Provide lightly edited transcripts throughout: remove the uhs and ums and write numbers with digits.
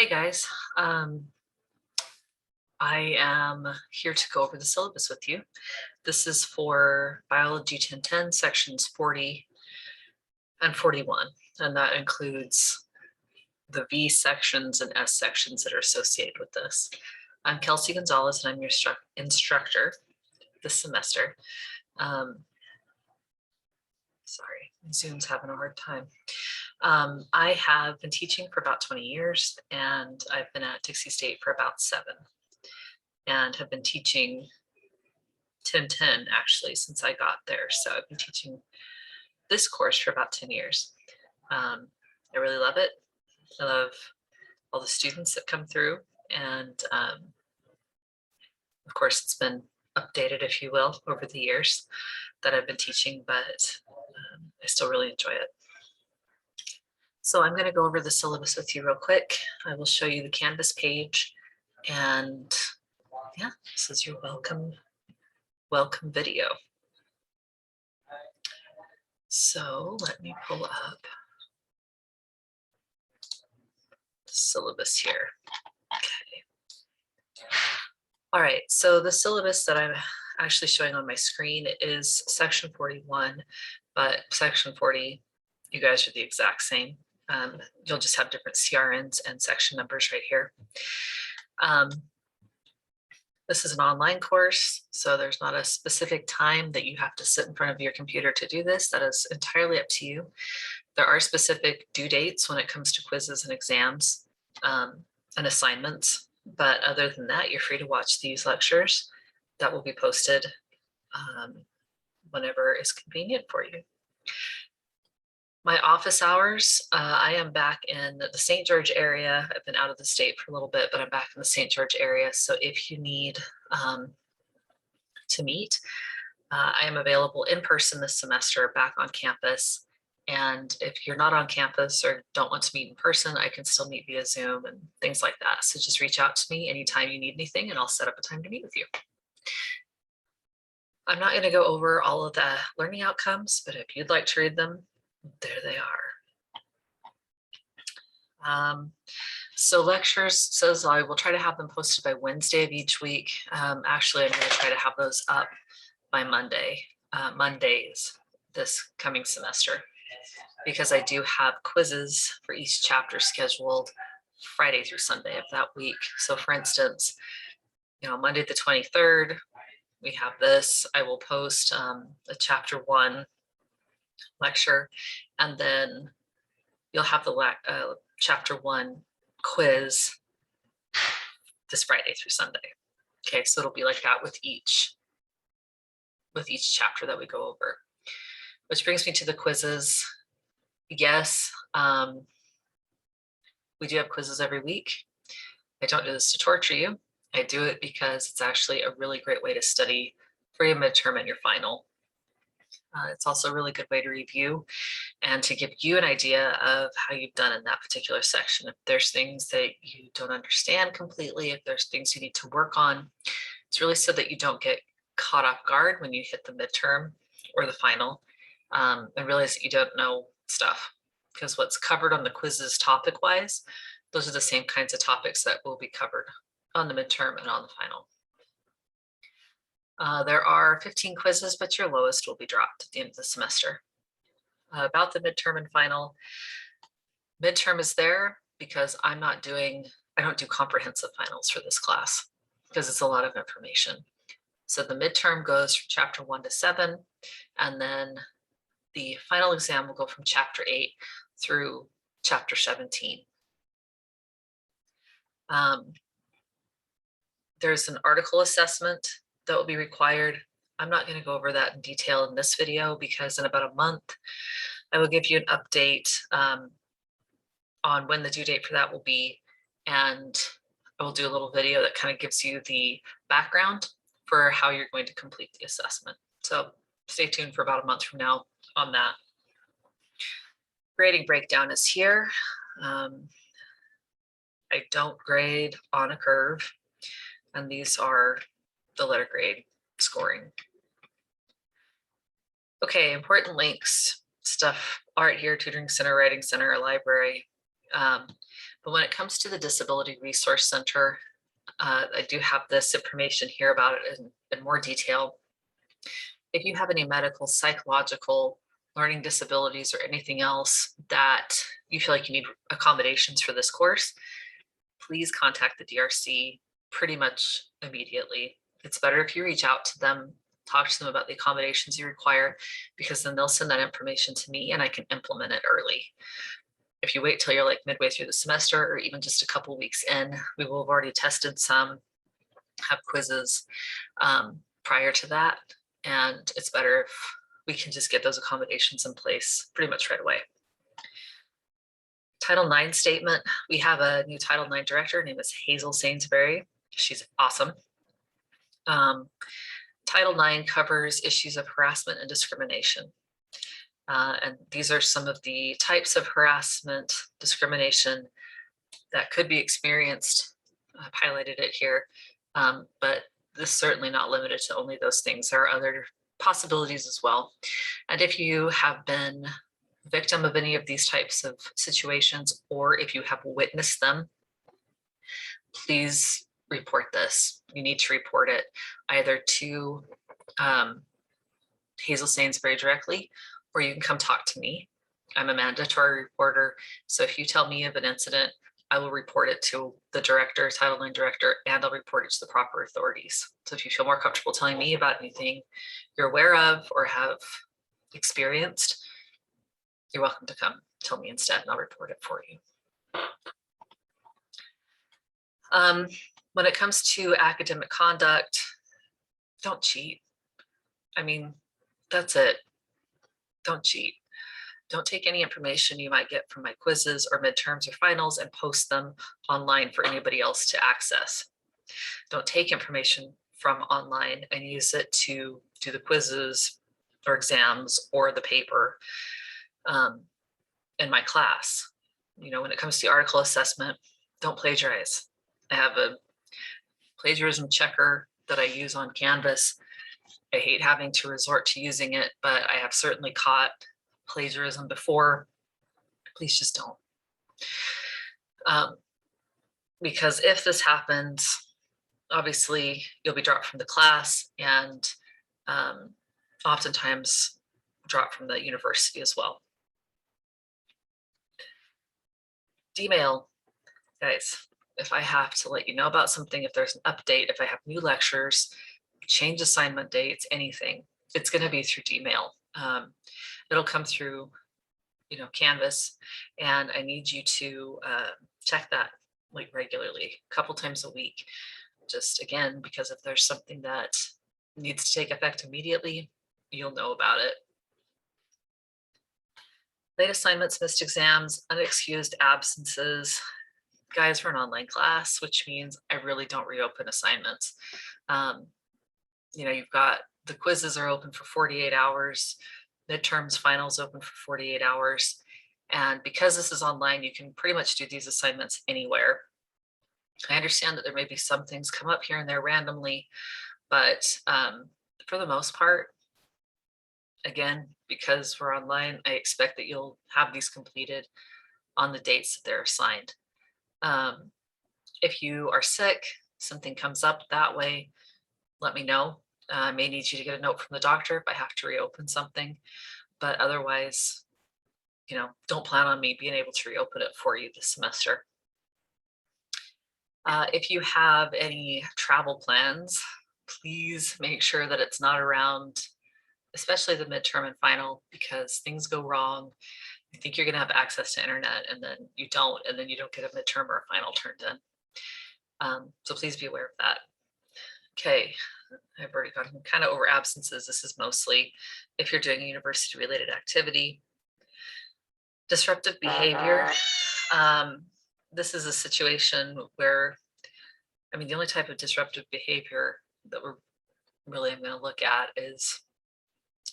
Hey guys, I am here to go over the syllabus with you. This is for Biology 1010, sections 40 and 41, and that includes the V sections and S sections that are associated with this. I'm Kelsey Gonzalez, and I'm your instructor this semester. Sorry, Zoom's having a hard time. I have been teaching for about 20 years, and I've been at Dixie State for about 7, and have been teaching 1010 actually since I got there. So I've been teaching this course for about 10 years. I really love it. I love all the students that come through, and of course it's been updated, if you will, over the years that I've been teaching, but I still really enjoy it. So I'm going to go over the syllabus with you real quick. I will show you the Canvas page, and yeah, this is your welcome video. So let me pull up the syllabus here. Okay. All right, so the syllabus that I'm actually showing on my screen is section 41, but section 40, you guys are the exact same. You'll just have different CRNs and section numbers right here. This is an online course, so there's not a specific time that you have to sit in front of your computer to do this. That is entirely up to you. There are specific due dates when it comes to quizzes and exams and assignments, but other than that, you're free to watch these lectures that will be posted whenever is convenient for you. My office hours, I am back in the St. George area. I've been out of the state for a little bit, but I'm back in the St. George area. So if you need to meet, I am available in person this semester back on campus. And if you're not on campus or don't want to meet in person, I can still meet via Zoom and things like that. So just reach out to me anytime you need anything, and I'll set up a time to meet with you. I'm not going to go over all of the learning outcomes, but if you'd like to read them, there they are. So lectures says I will try to have them posted by Wednesday of each week. Actually, I'm going to try to have those up by Mondays this coming semester, because I do have quizzes for each chapter scheduled Friday through Sunday of that week. So for instance, Monday the 23rd, we have this. I will post a chapter 1 lecture, and then you'll have the chapter 1 quiz this Friday through Sunday. Okay, so it'll be like that with each chapter that we go over. Which brings me to the quizzes. Yes, we do have quizzes every week. I don't do this to torture you. I do it because it's actually a really great way to study for your midterm and your final. It's also a really good way to review and to give you an idea of how you've done in that particular section. If there's things that you don't understand completely, if there's things you need to work on, it's really so that you don't get caught off guard when you hit the midterm or the final and realize that you don't know stuff. Because what's covered on the quizzes topic-wise, those are the same kinds of topics that will be covered on the midterm and on the final. There are 15 quizzes, but your lowest will be dropped at the end of the semester. About the midterm and final, midterm is there because I don't do comprehensive finals for this class because it's a lot of information. So the midterm goes from chapter 1 to 7, and then the final exam will go from chapter 8 through chapter 17. There's an article assessment that will be required. I'm not going to go over that in detail in this video because in about a month, I will give you an update on when the due date for that will be. And I will do a little video that kind of gives you the background for how you're going to complete the assessment. So stay tuned for about a month from now on that. Grading breakdown is here. I don't grade on a curve, and these are the letter grade scoring. Okay, important links, stuff, art here, tutoring center, writing center, library, But when it comes to the Disability Resource Center, I do have this information here about it in more detail. If you have any medical, psychological, learning disabilities, or anything else that you feel like you need accommodations for this course, please contact the DRC pretty much immediately. It's better if you reach out to them, talk to them about the accommodations you require, because then they'll send that information to me and I can implement it early. If you wait till you're like midway through the semester or even just a couple weeks in, we will have already tested some, have quizzes prior to that. And it's better if we can just get those accommodations in place pretty much right away. Title IX statement. We have a new Title IX director. Her name is Hazel Sainsbury. She's awesome. Title IX covers issues of harassment and discrimination. And these are some of the types of harassment, discrimination that could be experienced. I've highlighted it here, but this is certainly not limited to only those things. There are other possibilities as well. And if you have been victim of any of these types of situations, or if you have witnessed them, please report this. You need to report it either to Hazel Sainsbury directly, or you can come talk to me. I'm a mandatory reporter. So if you tell me of an incident, I will report it to the director, Title IX director, and I'll report it to the proper authorities. So if you feel more comfortable telling me about anything you're aware of or have experienced, you're welcome to come tell me instead and I'll report it for you. When it comes to academic conduct, don't cheat. I mean, that's it. Don't cheat. Don't take any information you might get from my quizzes or midterms or finals and post them online for anybody else to access. Don't take information from online and use it to do the quizzes or exams or the paper in my class. You know, when it comes to the article assessment, don't plagiarize. I have a plagiarism checker that I use on Canvas. I hate having to resort to using it, but I have certainly caught plagiarism before. Please just don't. Because if this happens, obviously you'll be dropped from the class and oftentimes dropped from the university as well. D-mail, guys, if I have to let you know about something, if there's an update, if I have new lectures, change assignment dates, anything, it's going to be through D-mail. It'll come through, you know, Canvas, and I need you to check that like regularly, a couple times a week. Just again, because if there's something that needs to take effect immediately, you'll know about it. Late assignments, missed exams, unexcused absences. Guys, we're an online class, which means I really don't reopen assignments. You know, you've got the quizzes are open for 48 hours, midterms, finals open for 48 hours. And because this is online, you can pretty much do these assignments anywhere. I understand that there may be some things come up here and there randomly, but for the most part, again, because we're online, I expect that you'll have these completed on the dates that they're assigned. If you are sick, something comes up that way, let me know. I may need you to get a note from the doctor if I have to reopen something, but otherwise, you know, don't plan on me being able to reopen it for you this semester. If you have any travel plans, please make sure that it's not around, especially the midterm and final, because things go wrong. You think you're going to have access to internet and then you don't, and then you don't get a midterm or a final turned in. So please be aware of that. Okay, I've already gotten kind of over absences. This is mostly if you're doing a university related activity. Disruptive behavior. This is a situation where, I mean, the only type of disruptive behavior that I'm going to look at is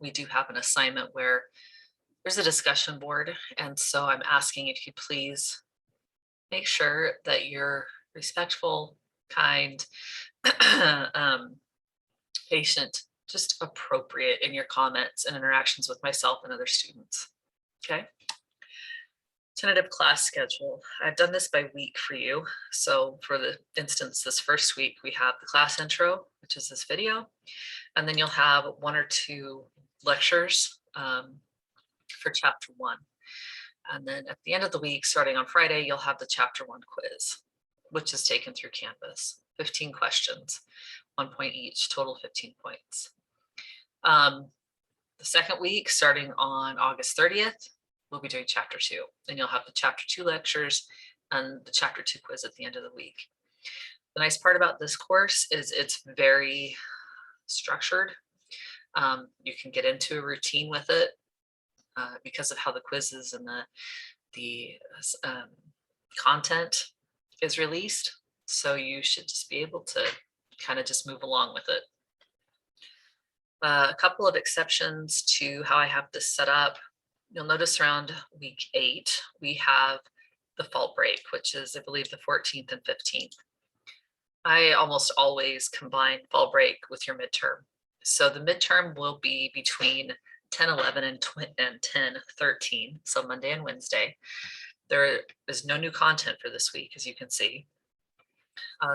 we do have an assignment where there's a discussion board. And so I'm asking if you please make sure that you're respectful, kind, patient, just appropriate in your comments and interactions with myself and other students. Okay. Tentative class schedule. I've done this by week for you. So for the instance, this first week, we have the class intro, which is this video, and then you'll have 1 or 2 lectures for chapter 1. And then at the end of the week, starting on Friday, you'll have the chapter 1 quiz, which is taken through Canvas. 15 questions, 1 point each, total 15 points. The second week, starting on August 30th, we'll be doing chapter 2, and you'll have the chapter 2 lectures and the chapter 2 quiz at the end of the week. The nice part about this course is it's very structured. You can get into a routine with it because of how the quizzes and the content is released. So you should just be able to kind of just move along with it. A couple of exceptions to how I have this set up. You'll notice around week 8, we have the fall break, which is, I believe, the 14th and 15th. I almost always combine fall break with your midterm. So the midterm will be between 10/11 and 10/13, so Monday and Wednesday. There is no new content for this week, as you can see.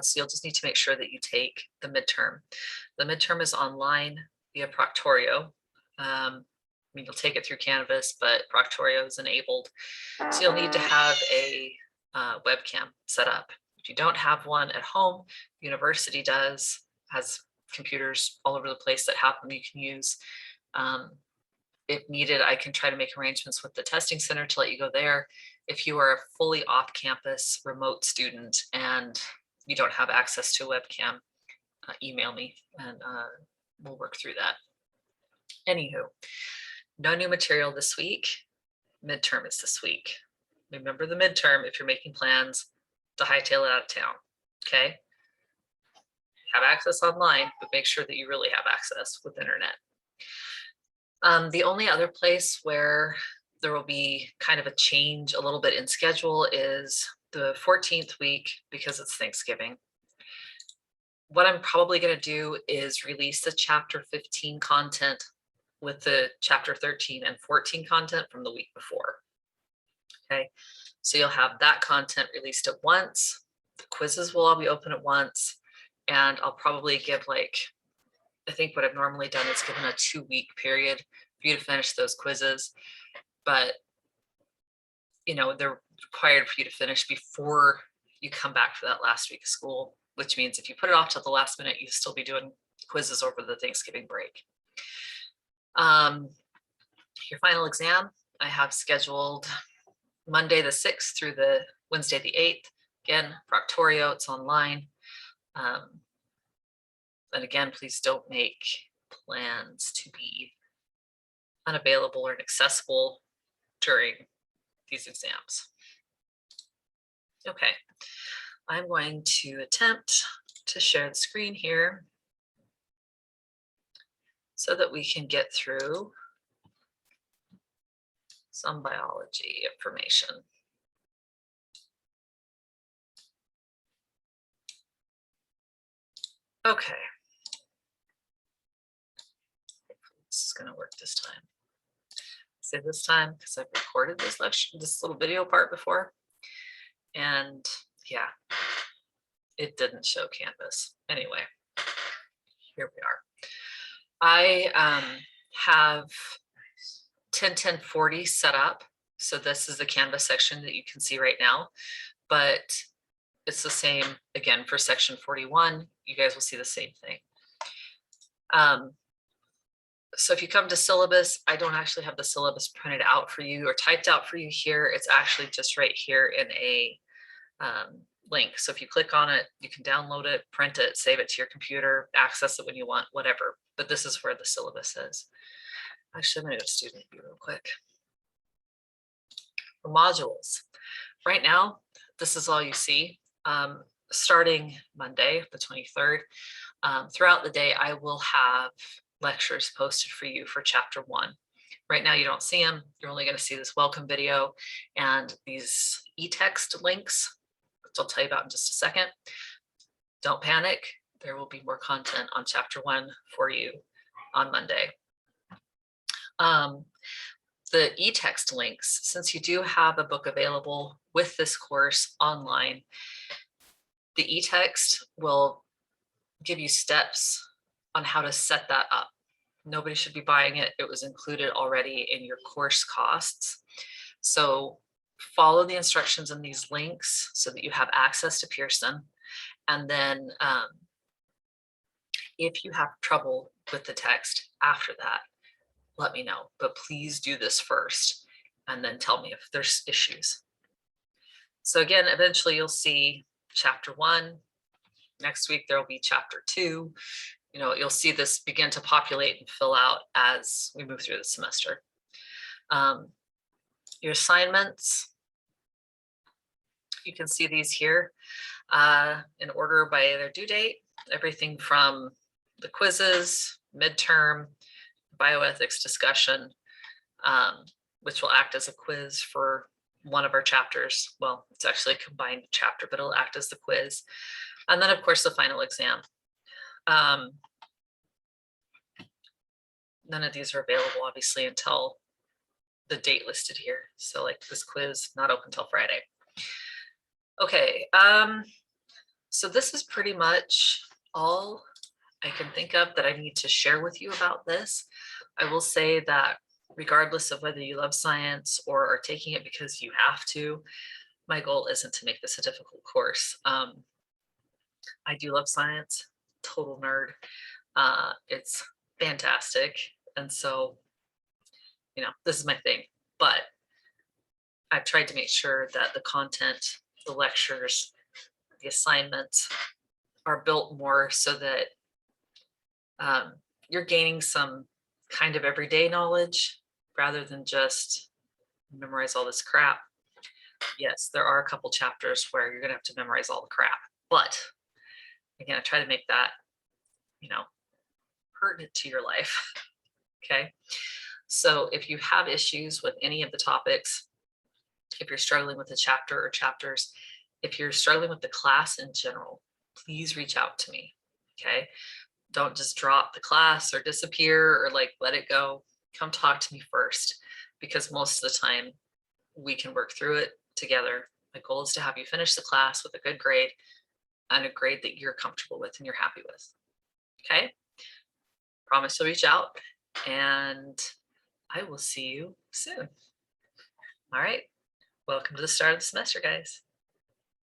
So you'll just need to make sure that you take the midterm. The midterm is online via Proctorio. I mean, you'll take it through Canvas, but Proctorio is enabled. So you'll need to have a webcam set up. If you don't have one at home, the university has computers all over the place that have them you can use. If needed, I can try to make arrangements with the testing center to let you go there. If you are a fully off-campus remote student and you don't have access to a webcam, email me and we'll work through that. Anywho, no new material this week. Midterm is this week. Remember the midterm if you're making plans to hightail it out of town, okay? Have access online, but make sure that you really have access with internet. The only other place where there will be kind of a change a little bit in schedule is the 14th week because it's Thanksgiving. What I'm probably going to do is release the chapter 15 content with the chapter 13 and 14 content from the week before. Okay, so you'll have that content released at once. The quizzes will all be open at once, and I'll probably give, like, I think what I've normally done is given a 2-week period for you to finish those quizzes, but you know, they're required for you to finish before you come back for that last week of school, which means if you put it off till the last minute, you'll still be doing quizzes over the Thanksgiving break. Your final exam, I have scheduled Monday the 6th through the Wednesday the 8th. Again, Proctorio, it's online. And again, please don't make plans to be unavailable or inaccessible during these exams. Okay, I'm going to attempt to share the screen here so that we can get through some biology information. Okay. This is going to work this time. I say this time because I've recorded this lecture, this little video part before, and yeah, it didn't show Canvas. Anyway, here we are. I have 10-10-40 set up. So this is the Canvas section that you can see right now, but it's the same again for section 41. You guys will see the same thing. So if you come to syllabus, I don't actually have the syllabus printed out for you or typed out for you here. It's actually just right here in a link. So if you click on it, you can download it, print it, save it to your computer, access it when you want, whatever. But this is where the syllabus is. Actually, I'm going to go to student view real quick. For modules, right now, this is all you see. Starting Monday, the 23rd, throughout the day, I will have lectures posted for you for chapter 1. Right now, you don't see them. You're only going to see this welcome video and these e-text links, which I'll tell you about in just a second. Don't panic. There will be more content on chapter 1 for you on Monday. the e-text links, since you do have a book available with this course online, the e-text will give you steps on how to set that up. Nobody should be buying it. It was included already in your course costs. So follow the instructions in these links so that you have access to Pearson. And then if you have trouble with the text after that, let me know. But please do this first and then tell me if there's issues. So again, eventually you'll see chapter 1. Next week, there will be chapter 2. You know, you'll see this begin to populate and fill out as we move through the semester. Your assignments, you can see these here in order by their due date, everything from the quizzes, midterm, bioethics discussion, which will act as a quiz for one of our chapters. Well, it's actually a combined chapter, but it'll act as the quiz. And then, of course, the final exam. None of these are available, obviously, until the date listed here. So like this quiz, not open till Friday. Okay, so this is pretty much all I can think of that I need to share with you about this. I will say that regardless of whether you love science or are taking it because you have to, my goal isn't to make this a difficult course. I do love science, total nerd. It's fantastic. And so, you know, this is my thing, but I've tried to make sure that the content, the lectures, the assignments are built more so that you're gaining some kind of everyday knowledge rather than just memorize all this crap. Yes, there are a couple chapters where you're gonna have to memorize all the crap, but again, I try to make that, you know, pertinent to your life. Okay, so if you have issues with any of the topics, if you're struggling with a chapter or chapters, if you're struggling with the class in general, please reach out to me. Okay, don't just drop the class or disappear or like let it go. Come talk to me first, because most of the time we can work through it together. My goal is to have you finish the class with a good grade and a grade that you're comfortable with and you're happy with. Okay, promise to reach out, and I will see you soon. All right, welcome to the start of the semester, guys.